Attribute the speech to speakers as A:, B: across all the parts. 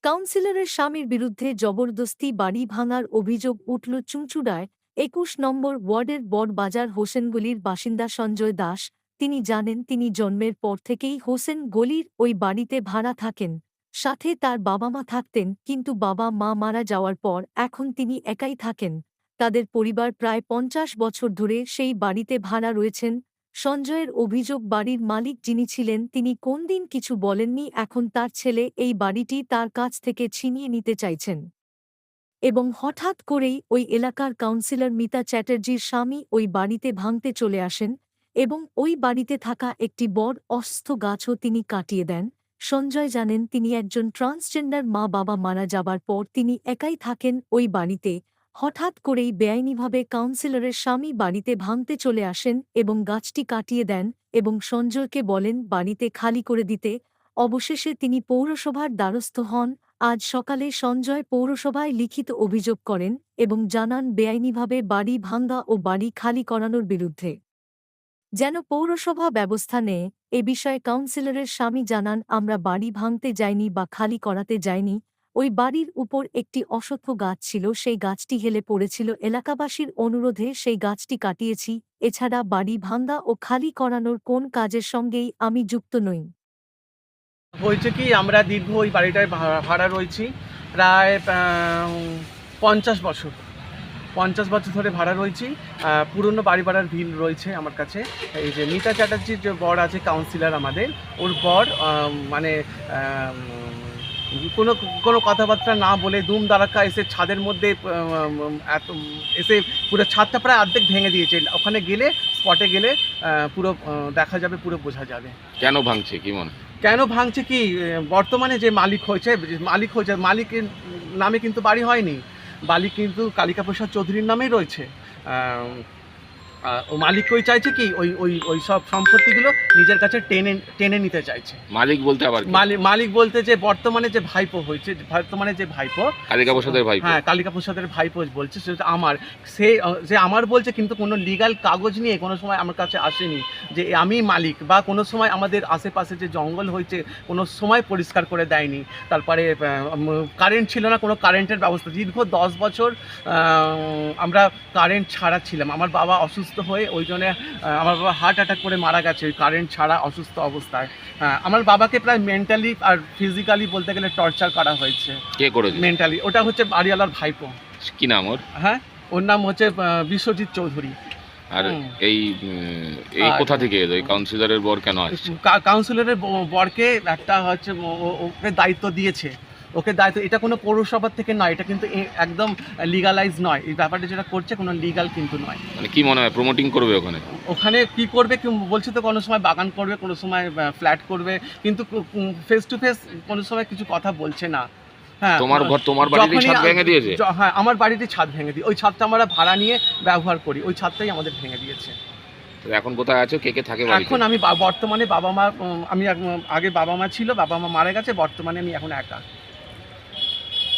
A: কাউন্সিলরের স্বামীর বিরুদ্ধে জবরদস্তি বাড়ি ভাঙার অভিযোগ উঠল চুঁচুড়ায় ২১ নম্বর ওয়ার্ডের বড়বাজার হোসেনগলির বাসিন্দা সঞ্জয় দাস। তিনি জানেন তিনি জন্মের পর থেকেই হোসেন গলির ওই বাড়িতে ভাড়া থাকেন। সাথে তার বাবা মা থাকতেন, কিন্তু বাবা মা মারা যাওয়ার পর এখন তিনি একাই থাকেন। তাদের পরিবার প্রায় ৫০ বছর ধরে সেই বাড়িতে ভাড়া রয়েছেন। সঞ্জয়ের অভিযোগ, বাড়ির মালিক যিনি ছিলেন তিনি কোনদিন কিছু বলেননি, এখন তার ছেলে এই বাড়িটি তার কাছ থেকে ছিনিয়ে নিতে চাইছেন। এবং হঠাৎ করেই ওই এলাকার কাউন্সিলর মিতা চ্যাটার্জির স্বামী ওই বাড়িতে ভাঙতে চলে আসেন এবং ওই বাড়িতে থাকা একটি বড় অস্ত গাছও তিনি কাটিয়ে দেন। সঞ্জয় জানেন তিনি একজন ট্রান্সজেন্ডার মা, বাবা মারা যাবার পর তিনি একাই থাকেন ওই বাড়িতে। হঠাৎ করেই বেআইনিভাবে কাউন্সিলরের স্বামী বাড়িতে ভাঙতে চলে আসেন এবং গাছটি কাটিয়ে দেন এবং সঞ্জয়কে বলেন বাড়িতে খালি করে দিতে। অবশেষে তিনি পৌরসভার দ্বারস্থ হন। আজ সকালে সঞ্জয় পৌরসভায় লিখিত অভিযোগ করেন এবং জানান বেআইনিভাবে বাড়ি ভাঙা ও বাড়ি খালি করানোর বিরুদ্ধে যেন পৌরসভা ব্যবস্থা নেয়। এ বিষয়ে কাউন্সিলরের স্বামী জানান, আমরা বাড়ি ভাঙতে যাইনি বা খালি করাতে যাইনি। ওই বাড়ির উপর একটি অশ্বত্থ গাছ ছিল, সেই গাছটি হেলে পড়েছিল, এলাকাবাসীর অনুরোধে সেই গাছটি কাটিয়েছি। এছাড়া বাড়ি ভাঙা ও খালি করানোর কোন কাজের সঙ্গেই আমি যুক্ত নই।
B: হয়েছে কি, আমরা দীর্ঘ ওই বাড়িটায় ভাড়া রয়েছি প্রায় 50 বছর 50 বছর ধরে ভাড়া রয়েছি। পুরনো বাড়ি ভাড়ার বিল রয়েছে আমার কাছে। এই যে মিতা চ্যাটার্জির যে বর আছে কাউন্সিলর আমাদের, ওর বর মানে কোনো কোনো কথাবার্তা না বলে দুম দাঁড়াক্কা এসে ছাদের মধ্যে এত এসে পুরো ছাদটা প্রায় অর্ধেক ভেঙে দিয়েছে। ওখানে গেলে, স্পটে গেলে পুরো দেখা যাবে, পুরো বোঝা যাবে
C: কেন ভাঙছে, কি মনে
B: কেন ভাঙছে। কি বর্তমানে যে মালিকের মালিকের নামে কিন্তু বাড়ি হয়নি, বাড়ি কিন্তু কালিকা প্রসাদ চৌধুরীর নামেই রয়েছে। ও মালিক ওই চাইছে কি ওই ওই ওই সব সম্পত্তিগুলো নিজের কাছে টেনে নিতে চাইছে।
C: মালিক বলতে আবার
B: মালিক বলতে যে বর্তমানে যে ভাইপো হয়েছে, বর্তমানে যে ভাইপো
C: কালিকা প্রসাদের ভাইপো,
B: হ্যাঁ কালিকা প্রসাদের ভাইপো বলছে সেটা আমার, সে আমার বলছে, কিন্তু কোনো লিগ্যাল কাগজ নিয়ে কোনো সময় আমার কাছে আসেনি যে আমি মালিক, বা কোনো সময় আমাদের আশেপাশে যে জঙ্গল হয়েছে কোনো সময় পরিষ্কার করে দেয়নি। তারপরে কারেন্ট ছিল না, কোনো কারেন্টের ব্যবস্থা। দীর্ঘ 10 বছর আমরা কারেন্ট ছাড়া ছিলাম। আমার বাবা অসুস্থ হয়ে, ওই জন্য আমার বাবা হার্ট অ্যাটাক করে মারা গেছে ওই কারেন্ট ছাড়া অসুস্থ অবস্থায়। আমার বাবাকে প্রায় মেন্টালি আর ফিজিক্যালি বলতে গেলে টর্চার করা হয়েছে।
C: কে করেছে?
B: মেন্টালি। ওটা হচ্ছে বাড়িওয়ালার ভাইপো।
C: কি নাম ওর?
B: হ্যাঁ, ওর নাম হচ্ছে বিশ্বজিৎ চৌধুরী।
C: আর এই কোথা থেকে এলো? এই কাউন্সিলরের বর কেন আসছে?
B: কাউন্সিলরের বরকে একটা হচ্ছে ওকে দায়িত্ব দিয়েছে, ওকে দায়িত্ব। এটা কোনো পৌরসভার থেকে নয়, এটা কিন্তু একদম লিগালাইজ নয়। এই ব্যাপারটা যেটা করছে কোনো লিগাল কিন্তু নয়।
C: মানে কি মনে হয় প্রমোটিং করবে ওখানে?
B: ওখানে কি করবে বলছে তো, কোনো সময় বাগান করবে, কোনো সময় ফ্ল্যাট করবে, কিন্তু ফেস টু ফেস কোনো সময় কিছু কথা বলছে না। হ্যাঁ,
C: তোমার বাড়িতে ছাদ ভেঙে দিয়েছে?
B: হ্যাঁ, আমার বাড়িতে ছাদ ভেঙে দিয়ে, ওই ছাদটা আমরা ভাড়া নিয়ে ব্যবহার করি, ওই ছাদটাই আমাদের ভেঙে দিয়েছে।
C: এখন কোথায় আছো? কে কে থাকে বাড়িতে?
B: এখন আমি বর্তমানে বাবা মা, আমি আগে বাবা মা ছিল, বাবা মা মারা গেছে, বর্তমানে আমি এখন একা।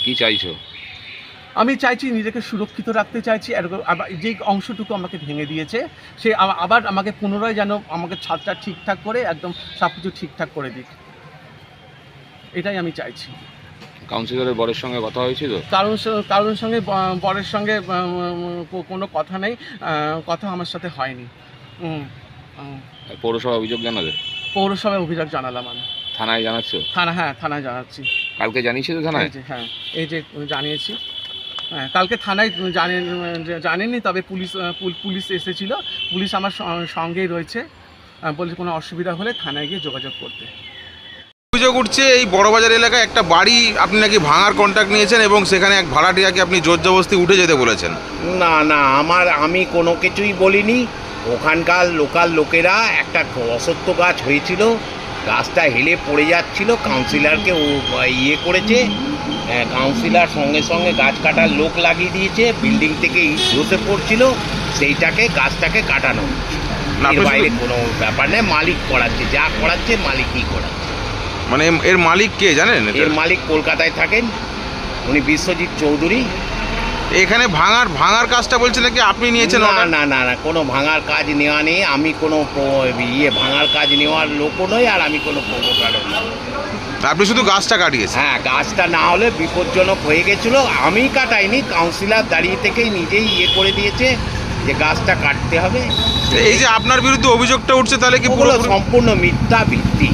C: কি চাইছো?
B: আমি চাইছি নিজেকে সুরক্ষিত রাখতে চাইছি। যে অংশটুকু আমাকে ভেঙে দিয়েছে সে আবার আমাকে পুনরায় যেন আমাকে ছাদটা ঠিকঠাক করে একদম সব কিছু ঠিকঠাক করে দিক, এটাই আমি চাইছি।
C: কাউন্সিলরের বরের সঙ্গে কথা হয়েছিল?
B: কারোর সঙ্গে বরের সঙ্গে কোনো কথা নেই, কথা আমার সাথে হয়নি।
C: পৌরসভা অভিযোগ জানাবে?
B: পৌরসভায় অভিযোগ জানালাম আমি।
C: থানায় জানাচ্ছ?
B: হ্যাঁ, থানায় জানাচ্ছি।
C: কালকে জানিয়েছিল থানায়?
B: হ্যাঁ, এই যে জানিয়েছি। হ্যাঁ, কালকে থানায় জানেননি, তবে পুলিশ এসেছিল। পুলিশ আমার সঙ্গেই রয়েছে, বলছে কোনো অসুবিধা হলে থানায় গিয়ে যোগাযোগ করতে।
D: অভিযোগ উঠছে এই বড়বাজার এলাকায় একটা বাড়ি আপনি নাকি ভাঙার কন্ট্রাক্ট নিয়েছেন এবং সেখানে এক ভাড়াটিয়াকে আপনি জোরজবরদস্তি উঠে যেতে বলেছেন।
E: না, আমি কোনো কিছুই বলিনি। ওখানকার লোকাল লোকেরা একটা অশ্বত্থ গাছ হয়েছিল, গাছটা হেলে পড়ে যাচ্ছিল, কাউন্সিলরকে করেছে। কাউন্সিলর সঙ্গে সঙ্গে গাছ কাটার লোক লাগিয়ে দিয়েছে, বিল্ডিং থেকে ইট ধসে পড়ছিল, সেইটাকে গাছটাকে কাটানো। এর বাইরে কোনো ব্যাপার নেই, মালিক করাচ্ছে, যা করাচ্ছে মালিকই করাচ্ছে।
D: মানে এর মালিক কে জানেন?
E: এর মালিক কলকাতায় থাকেন, উনি বিশ্বজিৎ চৌধুরী।
D: এখানে ভাঙার কাজটা বলছে নাকি আপনি নিয়েছেন?
E: না, কোনো ভাঙার কাজ নেওয়া নেই। আমি কোনো ভাঙার কাজ নেওয়ার লোকও নই, আর আমি কোনো প্রমোটারও নই।
D: আপনি শুধু গাছটা কাটিয়েছেন?
E: হ্যাঁ, গাছটা না হলে বিপজ্জনক হয়ে গেছিলো। আমি কাটাইনি, কাউন্সিলর দাঁড়িয়ে থেকেই নিজেই ইয়ে করে দিয়েছে যে গাছটা কাটতে হবে।
D: এই যে আপনার বিরুদ্ধে অভিযোগটা উঠছে তাহলে কি
E: ওগুলো
D: পুরোপুরি
E: সম্পূর্ণ মিথ্যা ভিত্তি।